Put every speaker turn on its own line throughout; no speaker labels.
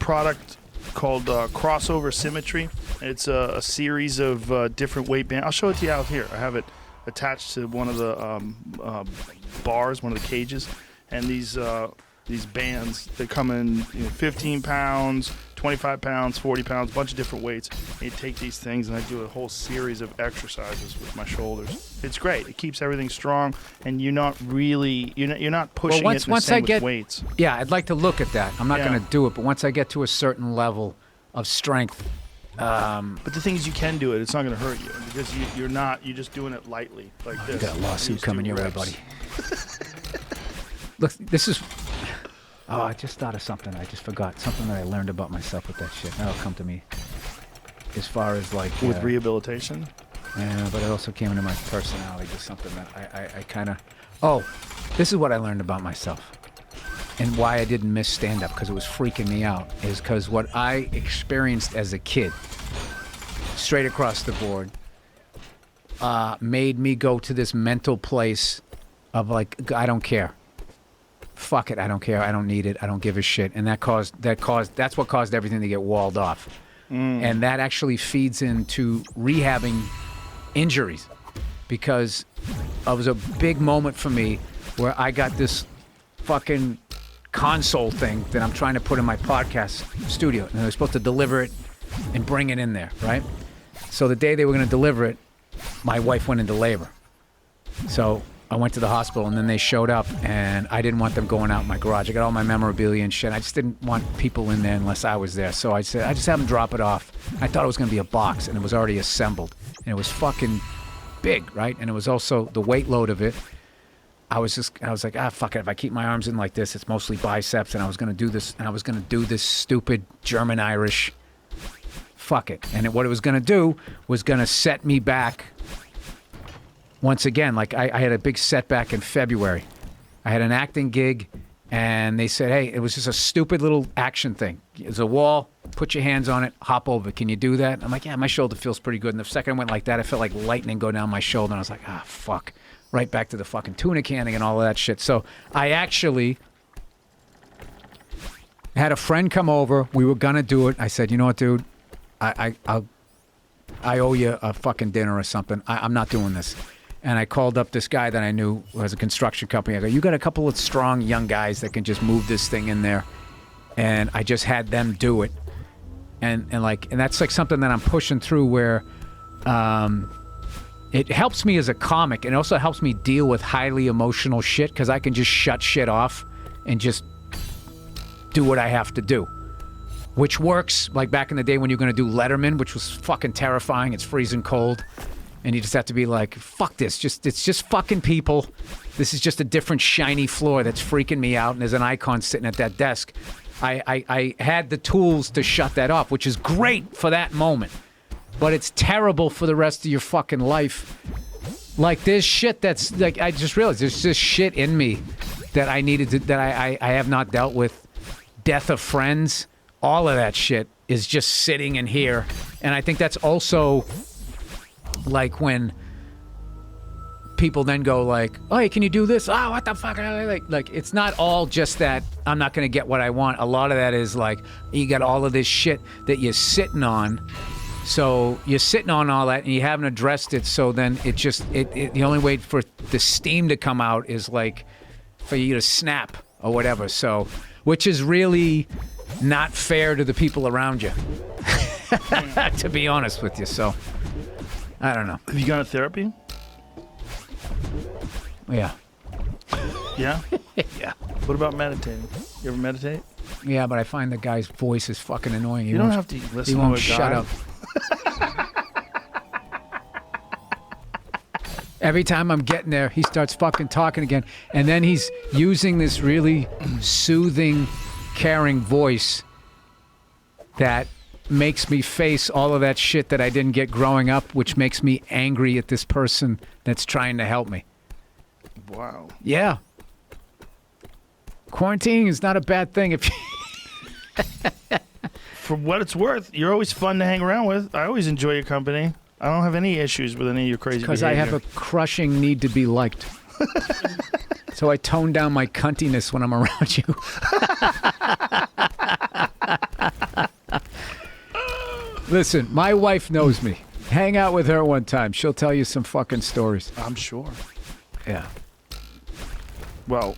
product called Crossover Symmetry. It's a series of different weight bands. I'll show it to you out here. I have it attached to one of the bars, one of the cages, and these bands, they come in 15 pounds, 25 pounds, 40 pounds, a bunch of different weights. And you take these things and I do a whole series of exercises with my shoulders. It's great. It keeps everything strong, and you're not pushing it the same with weights.
Yeah, I'd like to look at that. I'm not going to do it, but once I get to a certain level of strength.
But the thing is, you can do it. It's not going to hurt you because you're just doing it lightly like this.
You got a lawsuit coming your way, buddy. Look, this is... Oh, I just thought of something. I just forgot. Something that I learned about myself with that shit. That'll come to me. As far as like...
With rehabilitation?
Yeah, but it also came into my personality. Just something that I kind of... Oh, this is what I learned about myself. And why I didn't miss stand-up, because it was freaking me out, is because what I experienced as a kid, straight across the board, made me go to this mental place of like, I don't care. Fuck it, I don't care, I don't need it, I don't give a shit. And that's what caused everything to get walled off. And that actually feeds into rehabbing injuries, because it was a big moment for me where I got this fucking console thing that I'm trying to put in my podcast studio, and I was supposed to deliver it and bring it in there, right? So the day they were going to deliver it, my wife went into labor. So I went to the hospital, and then they showed up, and I didn't want them going out in my garage. I got all my memorabilia and shit. I just didn't want people in there unless I was there. So I said, I just have them drop it off. I thought it was going to be a box, and it was already assembled. And it was fucking big, right? And it was also the weight load of it. I was like, fuck it. If I keep my arms in like this, it's mostly biceps, and I was going to do this, and I was going to do this stupid German-Irish. Fuck it. And what it was going to do was going to set me back. Once again, like I had a big setback in February. I had an acting gig, and they said, hey, it was just a stupid little action thing. There's a wall, put your hands on it, hop over. Can you do that? I'm like, yeah, my shoulder feels pretty good. And the second I went like that, I felt like lightning go down my shoulder, and I was like, fuck. Right back to the fucking tuna canning and all of that shit. So I actually had a friend come over. We were going to do it. I said, you know what, dude? I owe you a fucking dinner or something. I'm not doing this. And I called up this guy that I knew who has a construction company. I go, you got a couple of strong young guys that can just move this thing in there. And I just had them do it. And that's like something that I'm pushing through where it helps me as a comic. And it also helps me deal with highly emotional shit, because I can just shut shit off and just do what I have to do. Which works, like back in the day when you're going to do Letterman, which was fucking terrifying. It's freezing cold. And you just have to be like, fuck this. It's just fucking people. This is just a different shiny floor that's freaking me out. And there's an icon sitting at that desk. I had the tools to shut that off, which is great for that moment. But it's terrible for the rest of your fucking life. Like, there's shit that's, like, I just realized there's just shit in me that I needed to, that I have not dealt with. Death of friends, all of that shit is just sitting in here. And I think that's also, like, when people then go like, oh, hey, can you do this? Oh, what the fuck? Like, it's not all just that I'm not going to get what I want. A lot of that is, like, you got all of this shit that you're sitting on. So you're sitting on all that and you haven't addressed it. So then it just, the only way for the steam to come out is like for you to snap or whatever. So, which is really not fair to the people around you, to be honest with you. So, I don't know.
Have you gone to therapy?
Yeah.
Yeah?
Yeah.
What about meditating? You ever meditate?
Yeah, but I find the guy's voice is fucking annoying.
You don't have to listen to a guy.
Shut up. Every time I'm getting there, he starts fucking talking again. And then he's using this really soothing, caring voice that makes me face all of that shit that I didn't get growing up, which makes me angry at this person that's trying to help me.
Wow.
Yeah. Quarantining is not a bad thing if you...
For what it's worth, you're always fun to hang around with. I always enjoy your company. I don't have any issues with any of your crazy behavior.
Because I have a crushing need to be liked. So I tone down my cuntiness when I'm around you. Listen, my wife knows me. Hang out with her one time. She'll tell you some fucking stories.
I'm sure.
Yeah.
Well,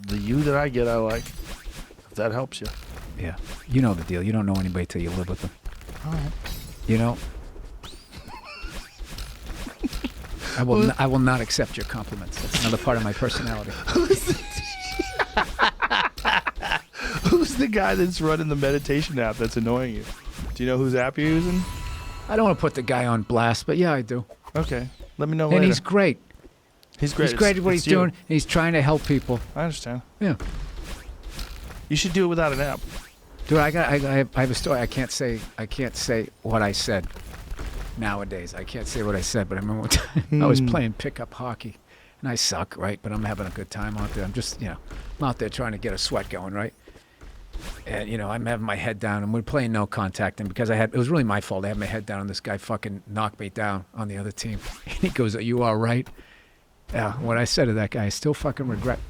the you that I get, I like. If that helps you.
Yeah. You know the deal. You don't know anybody till you live with them.
All right.
You know? I will not accept your compliments. That's another part of my personality.
Who's the guy that's running the meditation app that's annoying you? Do you know whose app you're using?
I don't want to put the guy on blast, but yeah, I do.
Okay. Let me know
And
later.
he's great.
He's great.
He's great at what he's doing. And he's trying to help people.
I understand.
Yeah.
You should do it without an app.
Dude, I have a story. I can't say what I said nowadays. I can't say what I said, but I remember one time I was playing pickup hockey, and I suck, right? But I'm having a good time out there. I'm just, I'm out there trying to get a sweat going, right? And, I'm having my head down, and we're playing no contact. And because it was really my fault. I had my head down, and this guy fucking knocked me down on the other team. And he goes, "Are you all right?" Yeah, what I said to that guy, I still fucking regret.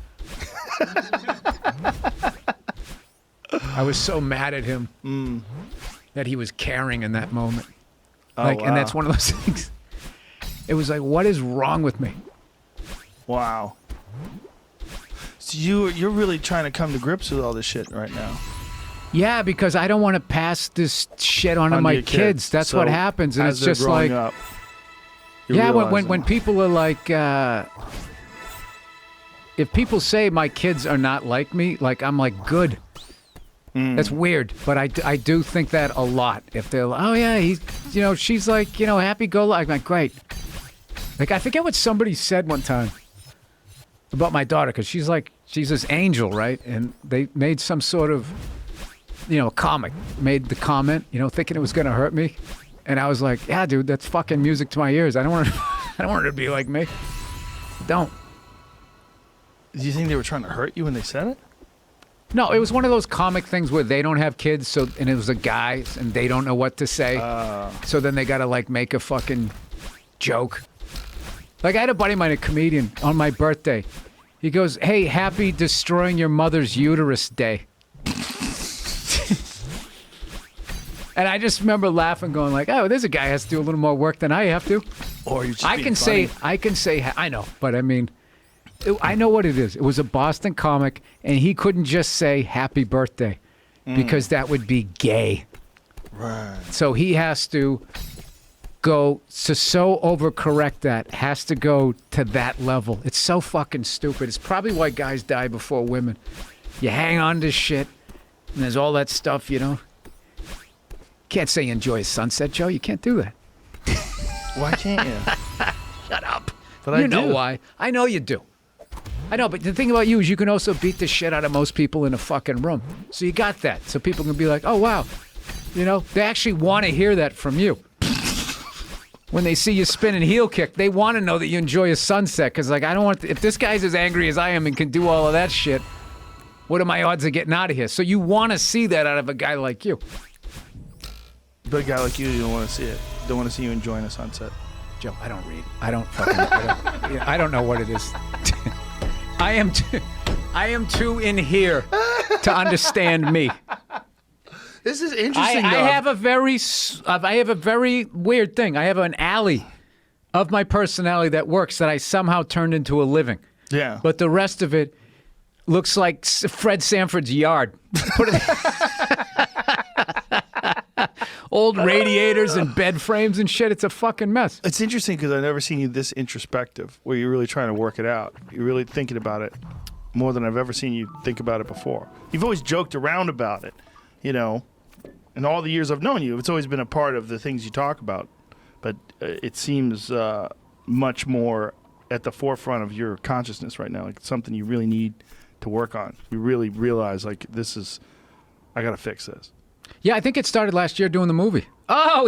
I was so mad at him that he was caring in that moment.
Oh, wow.
And that's one of those things. It was like, what is wrong with me?
Wow. So you're really trying to come to grips with all this shit right now.
Yeah, because I don't want to pass this shit on to my kids. That's
so
what happens, and
as
it's
they're
just
growing
like,
up,
yeah. When people are like, if people say my kids are not like me, like I'm like, good. That's weird, but I do think that a lot. If they're, oh yeah, he's, she's like, happy-go-lucky. I'm like, great. Like, I forget what somebody said one time about my daughter, because she's this angel, right? And they made some sort of, comic, made the comment, thinking it was going to hurt me. And I was like, yeah, dude, that's fucking music to my ears. I don't want her to be like me. Don't.
Do you think they were trying to hurt you when they said it?
No, it was one of those comic things where they don't have kids, and it was a guy, and they don't know what to say. So then they got to, make a fucking joke. Like, I had a buddy of mine, a comedian, on my birthday. He goes, "Hey, happy destroying your mother's uterus day." And I just remember laughing, going like, "Oh, there's a guy who has to do a little more work than I have to."
Or you just
I can say, I know, but I mean, I know what it is. It was a Boston comic, and he couldn't just say happy birthday because that would be gay.
Right.
So he has to go to so overcorrect that, has to go to that level. It's so fucking stupid. It's probably why guys die before women. You hang on to shit, and there's all that stuff, Can't say you enjoy a sunset, Joe. You can't do that.
Why can't you?
Shut up.
But I do.
You know why. I know you do. I know, but the thing about you is you can also beat the shit out of most people in a fucking room. So you got that. So people can be like, oh, wow. They actually want to hear that from you. When they see you spinning heel kick, they want to know that you enjoy a sunset. Because, I don't want if this guy's as angry as I am and can do all of that shit, what are my odds of getting out of here? So you want to see that out of a guy like you.
But a guy like you don't want to see it. Don't want to see you enjoying a sunset.
Joe, I don't read. I don't know what it is. I am too in here to understand me.
This is interesting.
I have a very weird thing. I have an alley of my personality that works that I somehow turned into a living.
Yeah.
But the rest of it looks like Fred Sanford's yard. Old radiators and bed frames and shit. It's a fucking mess.
It's interesting because I've never seen you this introspective, where you're really trying to work it out. You're really thinking about it more than I've ever seen you think about it before. You've always joked around about it, In all the years I've known you, it's always been a part of the things you talk about. But it seems much more at the forefront of your consciousness right now. Like, it's something you really need to work on. You really realize, I got to fix this.
Yeah, I think it started last year doing the movie. Oh,